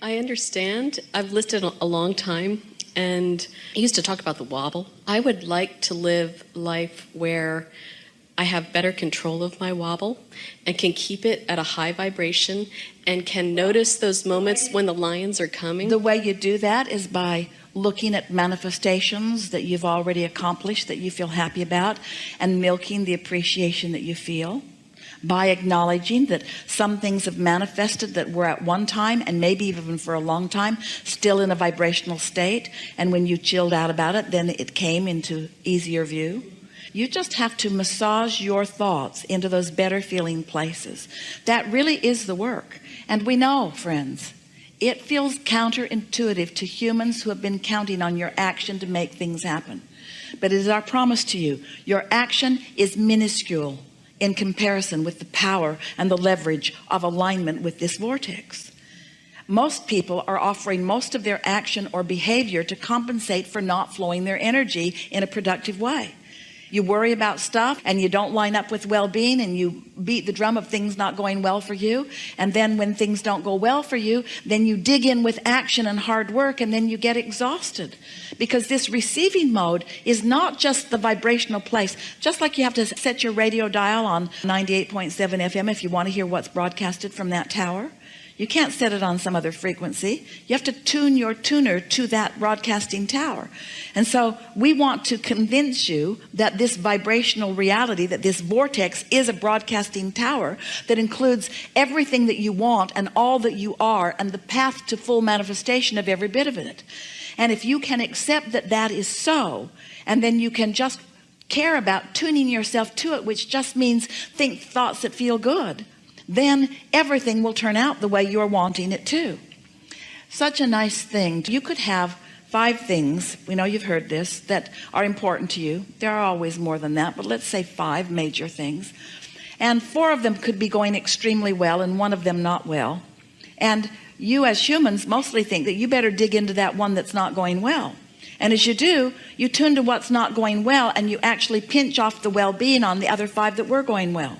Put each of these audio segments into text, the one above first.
I understand. I've listed a long time, and I used to talk about the wobble. I would like to live life where I have better control of my wobble and can keep it at a high vibration and can notice those moments when the lions are coming. The way you do that is by looking at manifestations that you've already accomplished that you feel happy about and milking the appreciation that you feel, by acknowledging that some things have manifested that were at one time and maybe even for a long time still in a vibrational state, and when you chilled out about it, then it came into easier view. You just have to massage your thoughts into those better feeling places. That really is the work. And we know, friends, it feels counterintuitive to humans who have been counting on your action to make things happen. But it is our promise to you, your action is minuscule in comparison with the power and the leverage of alignment with this vortex. Most people are offering most of their action or behavior to compensate for not flowing their energy in a productive way. You worry about stuff and you don't line up with well-being, and you beat the drum of things not going well for you. And then when things don't go well for you, then you dig in with action and hard work, and then you get exhausted. Because this receiving mode is not just the vibrational place. Just like you have to set your radio dial on 98.7 FM if you want to hear what's broadcasted from that tower. You can't set it on some other frequency. You have to tune your tuner to that broadcasting tower. And so we want to convince you that this vibrational reality, that this vortex is a broadcasting tower that includes everything that you want and all that you are, and the path to full manifestation of every bit of it. And if you can accept that that is so, and then you can just care about tuning yourself to it, which just means think thoughts that feel good, then everything will turn out the way you're wanting it to. Such a nice thing. You could have 5 things, we know you've heard this, that are important to you. There are always more than that, but let's say 5 major things. And 4 of them could be going extremely well and 1 of them not well. And you as humans mostly think that you better dig into that one that's not going well. And as you do, you tune to what's not going well, and you actually pinch off the well-being on the other 5 that were going well.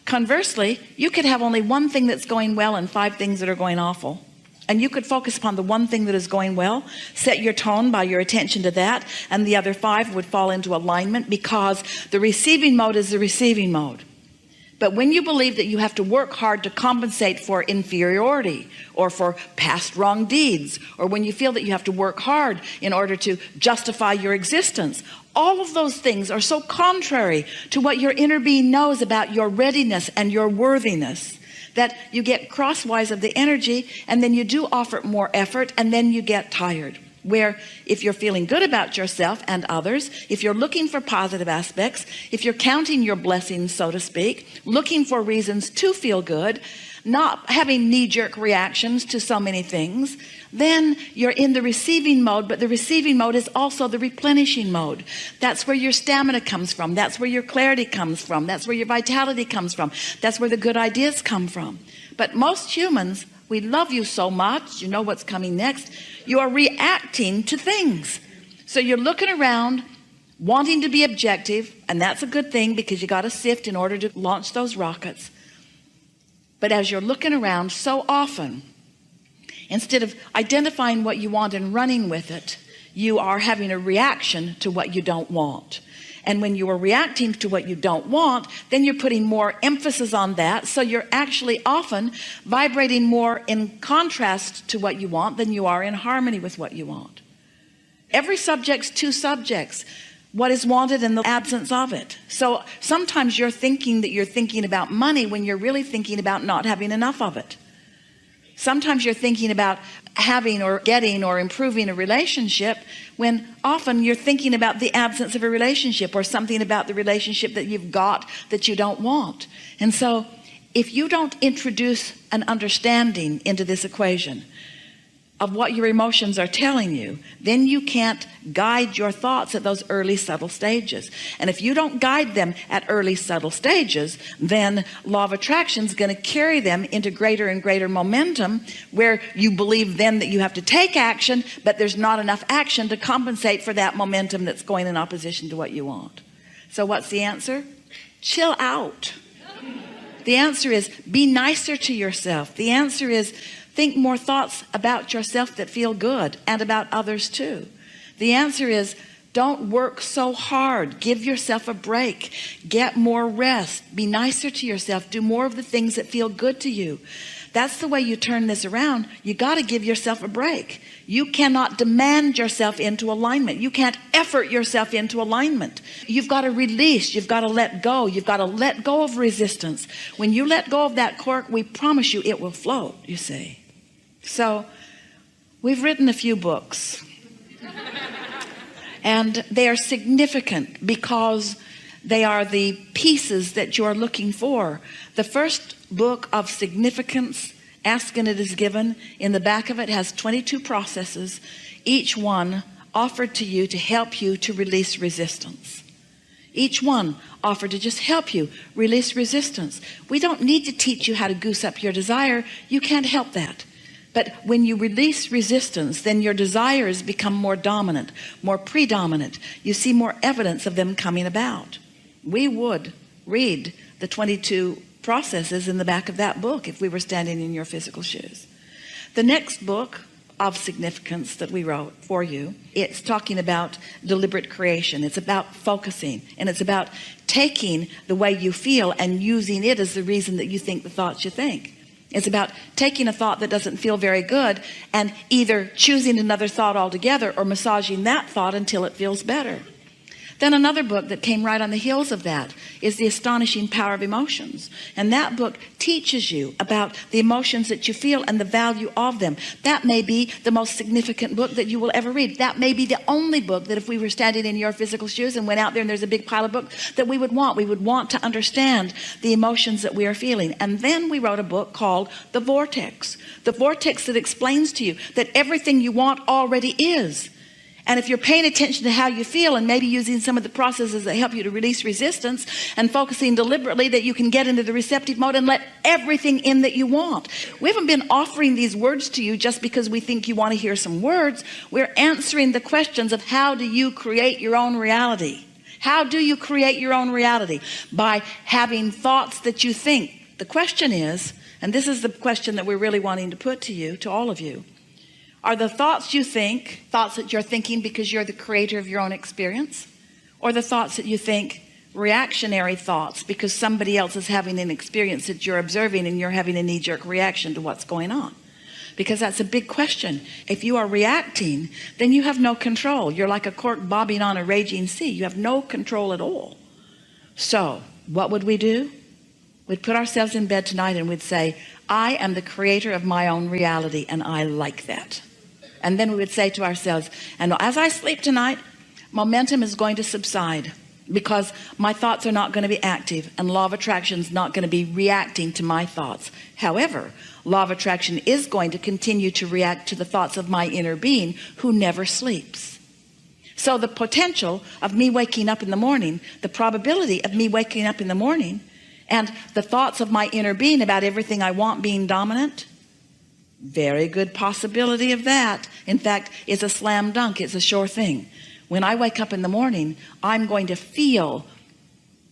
Conversely, you could have only 1 thing that's going well and 5 things that are going awful. And you could focus upon the 1 thing that is going well, set your tone by your attention to that, and the other 5 would fall into alignment, because the receiving mode is the receiving mode. But when you believe that you have to work hard to compensate for inferiority or for past wrong deeds, or when you feel that you have to work hard in order to justify your existence, all of those things are so contrary to what your inner being knows about your readiness and your worthiness, that you get crosswise of the energy, and then you do offer more effort, and then you get tired. Where if you're feeling good about yourself and others, if you're looking for positive aspects, if you're counting your blessings, so to speak, looking for reasons to feel good, not having knee-jerk reactions to so many things, then you're in the receiving mode. But the receiving mode is also the replenishing mode. That's where your stamina comes from. That's where your clarity comes from. That's where your vitality comes from. That's where the good ideas come from. But most humans, we love you so much, you know what's coming next. You are reacting to things. So you're looking around, wanting to be objective, and that's a good thing, because you got to sift in order to launch those rockets. But as you're looking around, so often, instead of identifying what you want and running with it, you are having a reaction to what you don't want. And when you are reacting to what you don't want, then you're putting more emphasis on that. So you're actually often vibrating more in contrast to what you want than you are in harmony with what you want. Every subject's 2 subjects: what is wanted and the absence of it. So sometimes you're thinking that you're thinking about money when you're really thinking about not having enough of it. Sometimes you're thinking about having or getting or improving a relationship, when often you're thinking about the absence of a relationship, or something about the relationship that you've got that you don't want. And so if you don't introduce an understanding into this equation of what your emotions are telling you, then you can't guide your thoughts at those early subtle stages. And if you don't guide them at early subtle stages, then law of attraction is going to carry them into greater and greater momentum, where you believe then that you have to take action, but there's not enough action to compensate for that momentum that's going in opposition to what you want. So what's the answer? Chill out. The answer is be nicer to yourself. The answer is think more thoughts about yourself that feel good and about others too? The answer is, don't work so hard. Give yourself a break. Get more rest. Be nicer to yourself. Do more of the things that feel good to you. That's the way you turn this around. You got to give yourself a break. You cannot demand yourself into alignment. You can't effort yourself into alignment. You've got to release. You've got to let go. You've got to let go of resistance. When you let go of that cork, we promise you it will float, you see. So we've written a few books. And they are significant because they are the pieces that you are looking for. The first book of significance, Ask and It Is Given, in the back of it has 22 processes, each one offered to you to help you to release resistance. Each one offered to just help you release resistance. We don't need to teach you how to goose up your desire. You can't help that. But when you release resistance, then your desires become more dominant, more predominant. You see more evidence of them coming about. We would read the 22 processes in the back of that book if we were standing in your physical shoes. The next book of significance that we wrote for you, it's talking about deliberate creation. It's about focusing, and it's about taking the way you feel and using it as the reason that you think the thoughts you think. It's about taking a thought that doesn't feel very good and either choosing another thought altogether or massaging that thought until it feels better. Then another book that came right on the heels of that is The Astonishing Power of Emotions. And that book teaches you about the emotions that you feel and the value of them. That may be the most significant book that you will ever read. That may be the only book that if we were standing in your physical shoes and went out there and there's a big pile of books that we would want. We would want to understand the emotions that we are feeling. And then we wrote a book called The Vortex. The Vortex that explains to you that everything you want already is. And if you're paying attention to how you feel and maybe using some of the processes that help you to release resistance and focusing deliberately, that you can get into the receptive mode and let everything in that you want. We haven't been offering these words to you just because we think you want to hear some words. We're answering the questions of how do you create your own reality? How do you create your own reality? By having thoughts that you think. The question is, and this is the question that we're really wanting to put to you, to all of you, are the thoughts you think, thoughts that you're thinking because you're the creator of your own experience? Or the thoughts that you think, reactionary thoughts because somebody else is having an experience that you're observing and you're having a knee-jerk reaction to what's going on? Because that's a big question. If you are reacting, then you have no control. You're like a cork bobbing on a raging sea. You have no control at all. So what would we do? We'd put ourselves in bed tonight and we'd say, I am the creator of my own reality, and I like that. And then we would say to ourselves, and as I sleep tonight, momentum is going to subside because my thoughts are not going to be active, and law of attraction is not going to be reacting to my thoughts. However, law of attraction is going to continue to react to the thoughts of my inner being who never sleeps. So the potential of me waking up in the morning, the probability of me waking up in the morning, and the thoughts of my inner being about everything I want being dominant, very good possibility of that. In fact, it's a slam dunk. It's a sure thing. When I wake up in the morning, I'm going to feel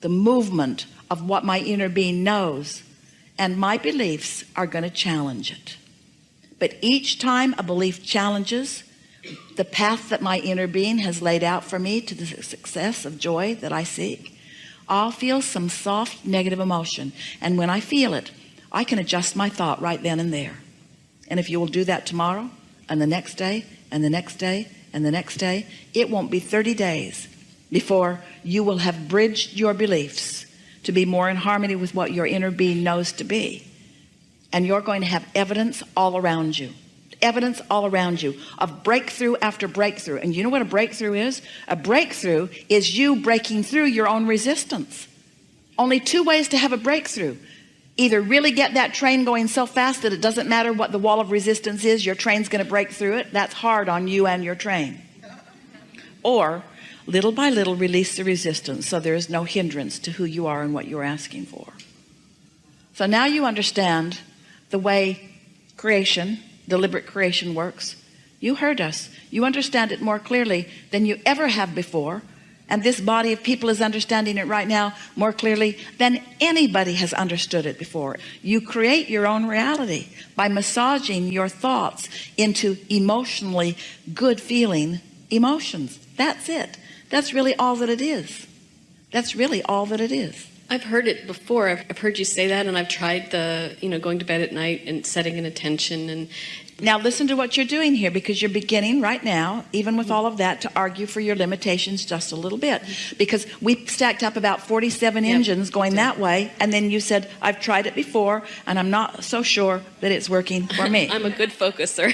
the movement of what my inner being knows, and my beliefs are going to challenge it. But each time a belief challenges the path that my inner being has laid out for me to the success of joy that I seek, I'll feel some soft negative emotion. And when I feel it, I can adjust my thought right then and there. And if you will do that tomorrow and the next day and the next day and the next day, it won't be 30 days before you will have bridged your beliefs to be more in harmony with what your inner being knows to be. And you're going to have evidence all around you. Evidence all around you of breakthrough after breakthrough. And you know what a breakthrough is? A breakthrough is you breaking through your own resistance. Only two ways to have a breakthrough. Either really get that train going so fast that it doesn't matter what the wall of resistance is, your train's going to break through it. That's hard on you and your train. Or little by little release the resistance so there is no hindrance to who you are and what you're asking for. So now you understand the way creation, deliberate creation works. You heard us. You understand it more clearly than you ever have before. And this body of people is understanding it right now more clearly than anybody has understood it before. You create your own reality by massaging your thoughts into emotionally good feeling emotions. That's it. That's really all that it is. That's really all that it is. I've heard it before. I've heard you say that, and I've tried the, going to bed at night and setting an intention. And now listen to what you're doing here, because you're beginning right now, even with all of that, to argue for your limitations just a little bit. Because we stacked up about 47 engines going that way, and then you said, I've tried it before, and I'm not so sure that it's working for me. I'm a good focuser,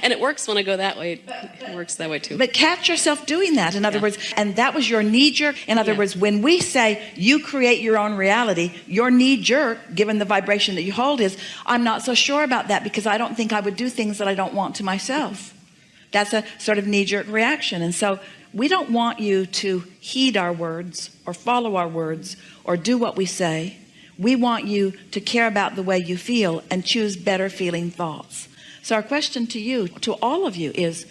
and it works when I go that way. It works that way too. But catch yourself doing that, in other words, and that was your knee-jerk. In other words, when we say you create your own reality, your knee-jerk, given the vibration that you hold, is, I'm not so sure about that because I don't think I would do things that I don't want to myself. That's a sort of knee-jerk reaction. And so we don't want you to heed our words or follow our words or do what we say. We want you to care about the way you feel and choose better feeling thoughts. So our question to you, to all of you, is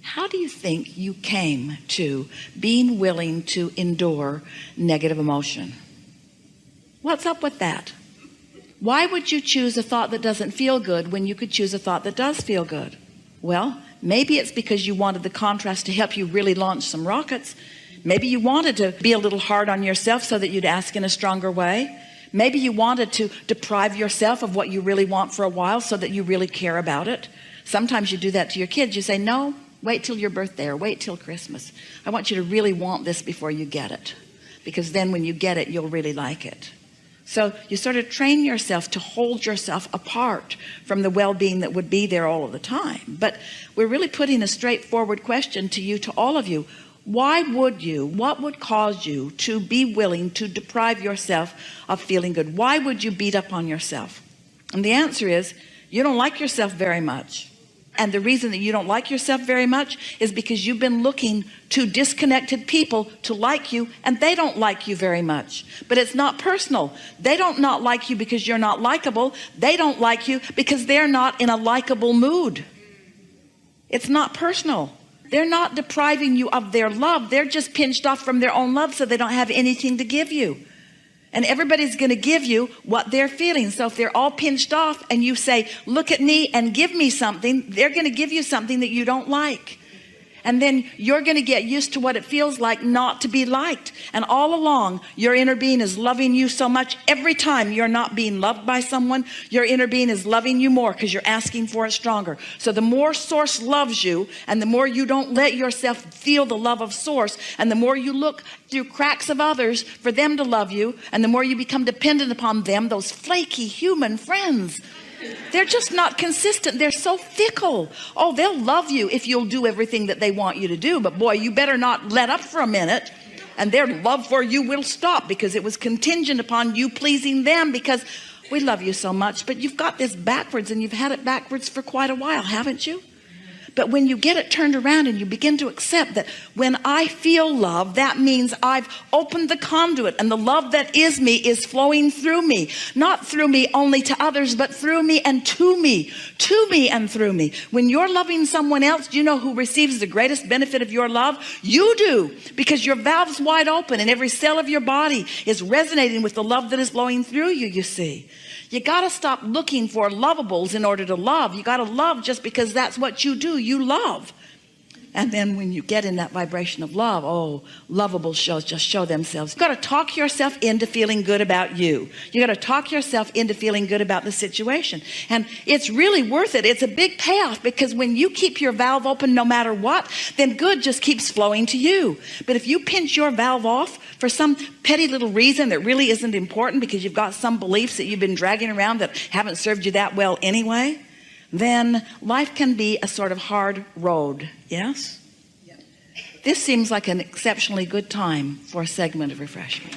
how do you think you came to being willing to endure negative emotion? What's up with that? Why would you choose a thought that doesn't feel good when you could choose a thought that does feel good? Well, maybe it's because you wanted the contrast to help you really launch some rockets. Maybe you wanted to be a little hard on yourself so that you'd ask in a stronger way. Maybe you wanted to deprive yourself of what you really want for a while so that you really care about it. Sometimes you do that to your kids. You say, no, wait till your birthday or wait till Christmas. I want you to really want this before you get it, because then when you get it, you'll really like it. So you sort of train yourself to hold yourself apart from the well-being that would be there all of the time. But we're really putting a straightforward question to you, to all of you. Why would you, what would cause you to be willing to deprive yourself of feeling good? Why would you beat up on yourself? And the answer is, you don't like yourself very much. And the reason that you don't like yourself very much is because you've been looking to disconnected people to like you, and they don't like you very much. But it's not personal. They don't not like you because you're not likable. They don't like you because they're not in a likable mood. It's not personal. They're not depriving you of their love. They're just pinched off from their own love, so they don't have anything to give you. And everybody's going to give you what they're feeling. So if they're all pinched off and you say, look at me and give me something, they're going to give you something that you don't like. And then you're going to get used to what it feels like not to be liked. And all along, your inner being is loving you so much. Every time you're not being loved by someone, your inner being is loving you more because you're asking for it stronger. So the more Source loves you, and the more you don't let yourself feel the love of Source, and the more you look through cracks of others for them to love you, and the more you become dependent upon them, those flaky human friends, they're just not consistent. They're so fickle. Oh, they'll love you if you'll do everything that they want you to do. But boy, you better not let up for a minute, and their love for you will stop because it was contingent upon you pleasing them, because we love you so much. But you've got this backwards, and you've had it backwards for quite a while, haven't you? But when you get it turned around and you begin to accept that when I feel love, that means I've opened the conduit, and the love that is me is flowing through me, not through me only to others, but through me and to me and through me. When you're loving someone else, do you know who receives the greatest benefit of your love? You do, because your valve's wide open and every cell of your body is resonating with the love that is flowing through you, you see. You got to stop looking for lovables in order to love. You got to love just because that's what you do. You love. And then when you get in that vibration of love, oh, lovable shows just show themselves. You got to talk yourself into feeling good about you. You got to talk yourself into feeling good about the situation. And it's really worth it. It's a big payoff, because when you keep your valve open no matter what, then good just keeps flowing to you. But if you pinch your valve off for some petty little reason that really isn't important, because you've got some beliefs that you've been dragging around that haven't served you that well anyway, then life can be a sort of hard road. Yes? Yep. This seems like an exceptionally good time for a segment of refreshment.